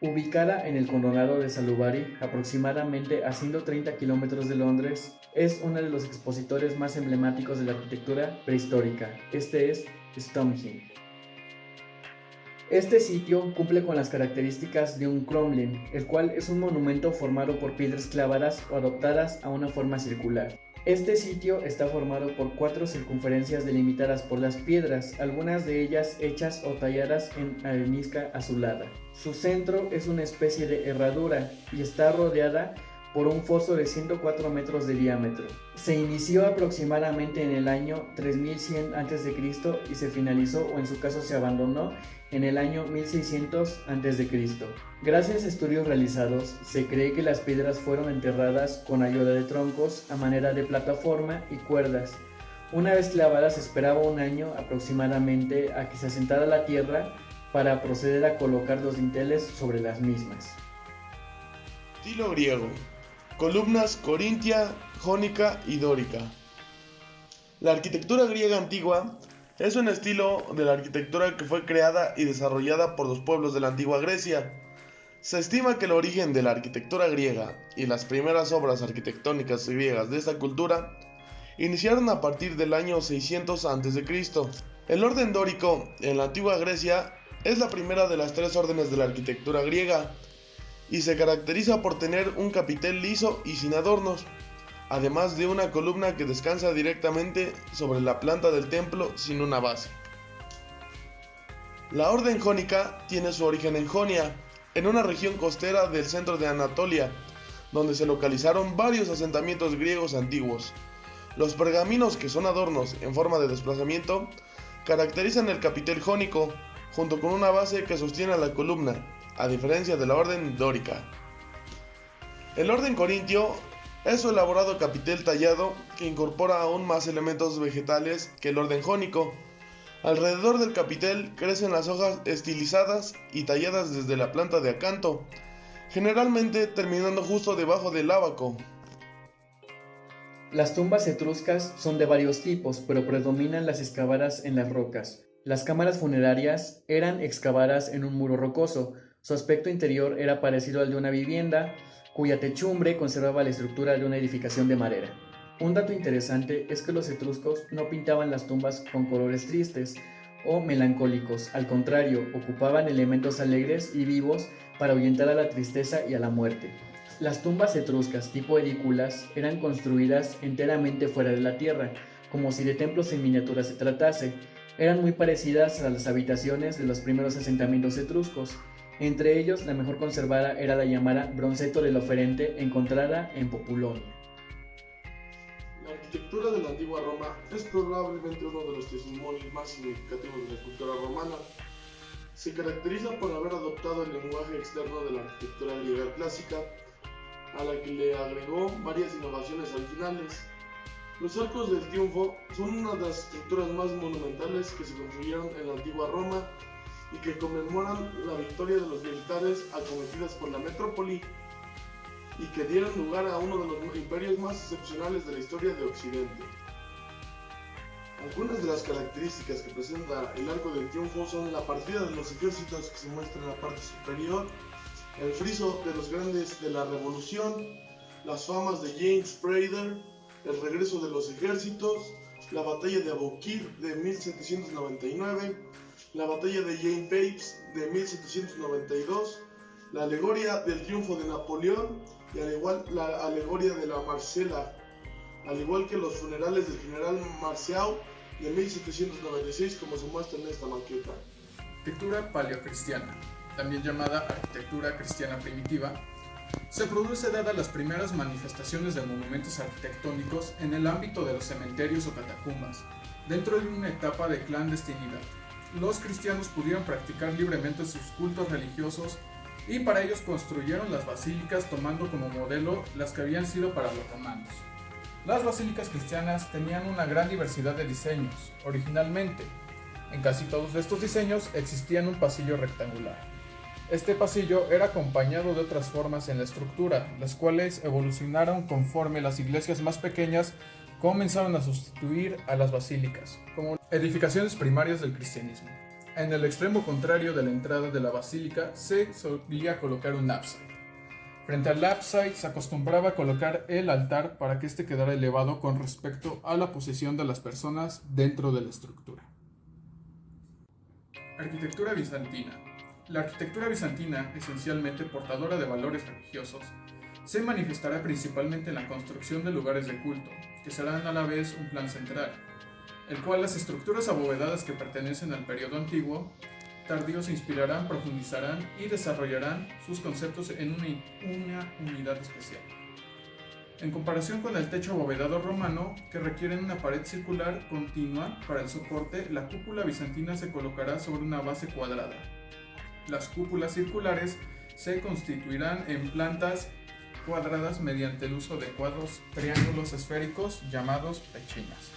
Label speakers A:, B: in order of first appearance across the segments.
A: Ubicada en el condado de Salisbury, aproximadamente a 130 kilómetros de Londres, es uno de los expositores más emblemáticos de la arquitectura prehistórica. Este es Stonehenge. Este sitio cumple con las características de un cromlech, el cual es un monumento formado por piedras clavadas o adaptadas a una forma circular. Este sitio está formado por 4 circunferencias delimitadas por las piedras, algunas de ellas hechas o talladas en arenisca azulada. Su centro es una especie de herradura y está rodeada por un foso de 104 metros de diámetro. Se inició aproximadamente en el año 3100 a.C. y se finalizó, o en su caso se abandonó, en el año 1600 a.C. Gracias a estudios realizados, se cree que las piedras fueron enterradas con ayuda de troncos a manera de plataforma y cuerdas. Una vez clavadas, se esperaba un año aproximadamente a que se asentara la tierra para proceder a colocar los dinteles sobre las mismas.
B: Estilo griego. Columnas corintia, jónica y dórica. La arquitectura griega antigua es un estilo de la arquitectura que fue creada y desarrollada por los pueblos de la antigua Grecia. Se estima que el origen de la arquitectura griega y las primeras obras arquitectónicas griegas de esta cultura iniciaron a partir del año 600 a.C. El orden dórico en la antigua Grecia es la primera de las 3 órdenes de la arquitectura griega y se caracteriza por tener un capitel liso y sin adornos, además de una columna que descansa directamente sobre la planta del templo sin una base. La orden jónica tiene su origen en Jonia, en una región costera del centro de Anatolia, donde se localizaron varios asentamientos griegos antiguos. Los pergaminos, que son adornos en forma de desplazamiento, caracterizan el capitel jónico, junto con una base que sostiene a la columna, a diferencia de la orden dórica. El orden corintio es su elaborado capitel tallado que incorpora aún más elementos vegetales que el orden jónico. Alrededor del capitel crecen las hojas estilizadas y talladas desde la planta de acanto, generalmente terminando justo debajo del ábaco.
A: Las tumbas etruscas son de varios tipos, pero predominan las excavadas en las rocas. Las cámaras funerarias eran excavadas en un muro rocoso. Su aspecto interior era parecido al de una vivienda, cuya techumbre conservaba la estructura de una edificación de madera. Un dato interesante es que los etruscos no pintaban las tumbas con colores tristes o melancólicos, al contrario, ocupaban elementos alegres y vivos para ahuyentar a la tristeza y a la muerte. Las tumbas etruscas tipo edículas eran construidas enteramente fuera de la tierra, como si de templos en miniatura se tratase. Eran muy parecidas a las habitaciones de los primeros asentamientos etruscos. Entre ellos, la mejor conservada era la llamada Bronceto del Oferente, encontrada en Populonia.
B: La arquitectura de la antigua Roma es probablemente uno de los testimonios más significativos de la cultura romana. Se caracteriza por haber adoptado el lenguaje externo de la arquitectura griega clásica, a la que le agregó varias innovaciones originales. Los arcos del triunfo son una de las estructuras más monumentales que se construyeron en la antigua Roma y que conmemoran la victoria de los militares acometidas por la metrópoli y que dieron lugar a uno de los imperios más excepcionales de la historia de Occidente. Algunas de las características que presenta el Arco del Triunfo son la partida de los ejércitos, que se muestra en la parte superior, el friso de los grandes de la Revolución, las famas de James Prader, el regreso de los ejércitos, la batalla de Aboukir de 1799, la batalla de Jane Pepys de 1792, la alegoria del triunfo de Napoleón y al igual la alegoria de la Marcela, al igual que los funerales del general Marceau de 1796, como se muestra en esta maqueta.
C: Arquitectura paleocristiana, también llamada arquitectura cristiana primitiva, se produce dadas las primeras manifestaciones de monumentos arquitectónicos en el ámbito de los cementerios o catacumbas, dentro de una etapa de clandestinidad. Los cristianos pudieron practicar libremente sus cultos religiosos y para ellos construyeron las basílicas tomando como modelo las que habían sido para los romanos. Las basílicas cristianas tenían una gran diversidad de diseños. Originalmente, en casi todos estos diseños existía un pasillo rectangular. Este pasillo era acompañado de otras formas en la estructura, las cuales evolucionaron conforme las iglesias más pequeñas comenzaron a sustituir a las basílicas, como edificaciones primarias del cristianismo. En el extremo contrario de la entrada de la basílica se solía colocar un ábside. Frente al ábside se acostumbraba a colocar el altar para que éste quedara elevado con respecto a la posición de las personas dentro de la estructura. Arquitectura bizantina. La arquitectura bizantina, esencialmente portadora de valores religiosos, se manifestará principalmente en la construcción de lugares de culto, que serán a la vez un plan central, el cual las estructuras abovedadas que pertenecen al periodo antiguo tardío se inspirarán, profundizarán y desarrollarán sus conceptos en una unidad especial. En comparación con el techo abovedado romano, que requiere una pared circular continua para el soporte, la cúpula bizantina se colocará sobre una base cuadrada. Las cúpulas circulares se constituirán en plantas cuadradas mediante el uso de cuadros triángulos esféricos llamados pechinas.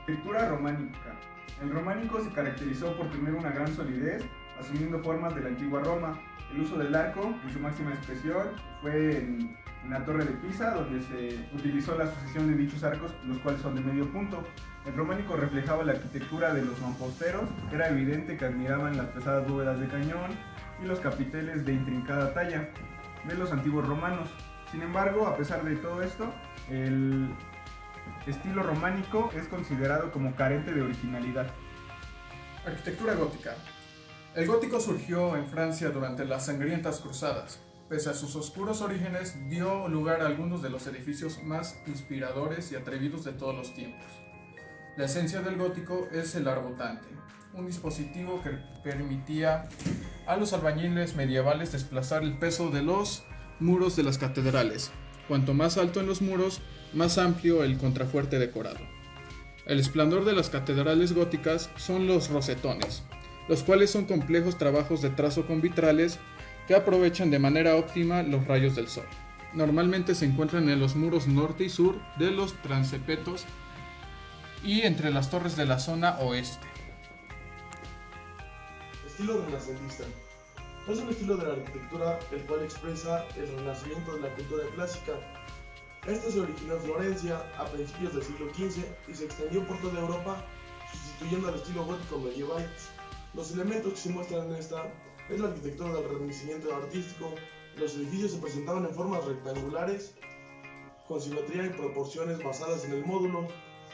D: Arquitectura románica. El románico se caracterizó por tener una gran solidez, asumiendo formas de la antigua Roma. El uso del arco, en su máxima expresión, fue en la Torre de Pisa, donde se utilizó la sucesión de dichos arcos, los cuales son de medio punto. El románico reflejaba la arquitectura de los mamposteros. Era evidente que admiraban las pesadas bóvedas de cañón y los capiteles de intrincada talla de los antiguos romanos. Sin embargo, a pesar de todo esto, el estilo románico es considerado como carente de originalidad.
C: Arquitectura gótica. El gótico surgió en Francia durante las sangrientas cruzadas. Pese a sus oscuros orígenes, dio lugar a algunos de los edificios más inspiradores y atrevidos de todos los tiempos. La esencia del gótico es el arbotantes, un dispositivo que permitía a los albañiles medievales desplazar el peso de los muros de las catedrales. Cuanto más alto en los muros, más amplio el contrafuerte decorado. El esplendor de las catedrales góticas son los rosetones, los cuales son complejos trabajos de trazo con vitrales que aprovechan de manera óptima los rayos del sol. Normalmente se encuentran en los muros norte y sur de los transepetos y entre las torres de la zona oeste.
B: Estilo renacentista. Es un estilo de la arquitectura el cual expresa el renacimiento de la cultura clásica. Este se originó en Florencia a principios del siglo XV y se extendió por toda Europa, sustituyendo al estilo gótico medieval. Los elementos que se muestran en esta es la arquitectura del renacimiento artístico. Los edificios se presentaban en formas rectangulares, con simetría y proporciones basadas en el módulo.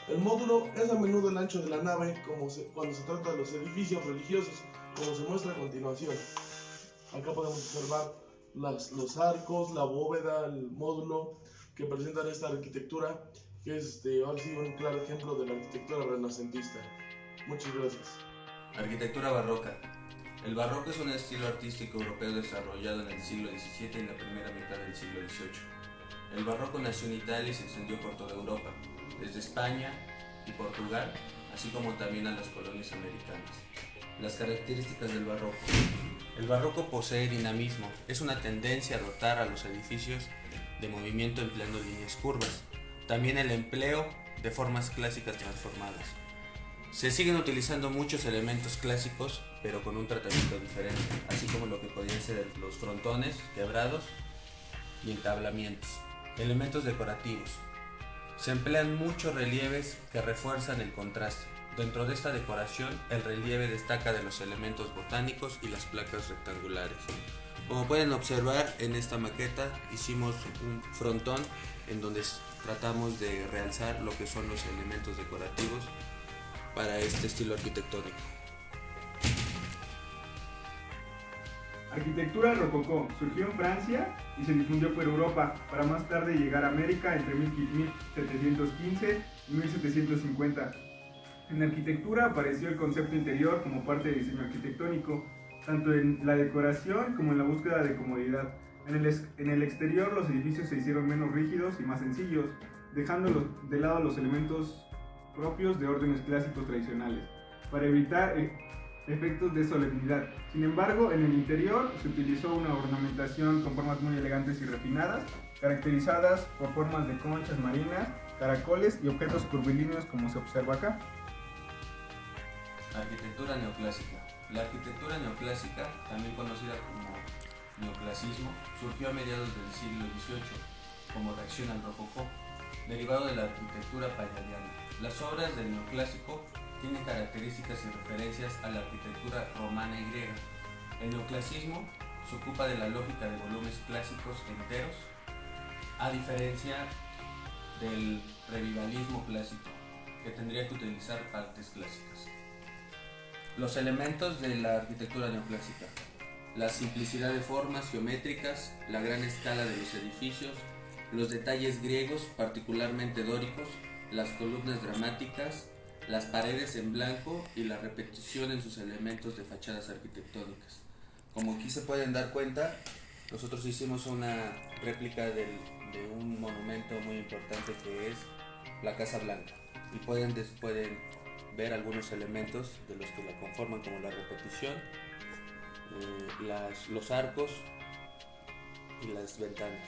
B: El módulo es a menudo el ancho de la nave cuando se trata de los edificios religiosos, como se muestra a continuación. Acá podemos observar los arcos, la bóveda, el módulo que presentan esta arquitectura, que es ahora sí un claro ejemplo de la arquitectura renacentista. Muchas gracias.
E: Arquitectura barroca. El barroco es un estilo artístico europeo desarrollado en el siglo XVII y en la primera mitad del siglo XVIII. El barroco nació en Italia y se extendió por toda Europa, desde España y Portugal, así como también a las colonias americanas. Las características del barroco. El barroco posee dinamismo, es una tendencia a dotar a los edificios de movimiento empleando líneas curvas. También el empleo de formas clásicas transformadas. Se siguen utilizando muchos elementos clásicos, pero con un tratamiento diferente, así como lo que podrían ser los frontones, quebrados y entablamientos. Elementos decorativos. Se emplean muchos relieves que refuerzan el contraste. Dentro de esta decoración, el relieve destaca de los elementos botánicos y las placas rectangulares. Como pueden observar en esta maqueta, hicimos un frontón en donde tratamos de realzar lo que son los elementos decorativos para este estilo arquitectónico.
D: Arquitectura rococó. Surgió en Francia y se difundió por Europa, para más tarde llegar a América entre 1715 y 1750. En arquitectura apareció el concepto interior como parte del diseño arquitectónico, tanto en la decoración como en la búsqueda de comodidad. En el exterior los edificios se hicieron menos rígidos y más sencillos, dejando de lado los elementos propios de órdenes clásicos tradicionales, para evitar efectos de solemnidad. Sin embargo, en el interior se utilizó una ornamentación con formas muy elegantes y refinadas, caracterizadas por formas de conchas marinas, caracoles y objetos curvilíneos, como se observa acá.
E: Arquitectura neoclásica. La arquitectura neoclásica, también conocida como neoclasismo, surgió a mediados del siglo XVIII como reacción al rococó, derivado de la arquitectura palladiana. Las obras del neoclásico tiene características y referencias a la arquitectura romana y griega. El neoclasismo se ocupa de la lógica de volúmenes clásicos enteros, a diferencia del revivalismo clásico, que tendría que utilizar partes clásicas. Los elementos de la arquitectura neoclásica: la simplicidad de formas geométricas, la gran escala de los edificios, los detalles griegos, particularmente dóricos, las columnas dramáticas, las paredes en blanco y la repetición en sus elementos de fachadas arquitectónicas. Como aquí se pueden dar cuenta, nosotros hicimos una réplica de un monumento muy importante que es la Casa Blanca, y pueden ver algunos elementos de los que la conforman, como la repetición, los arcos y las ventanas.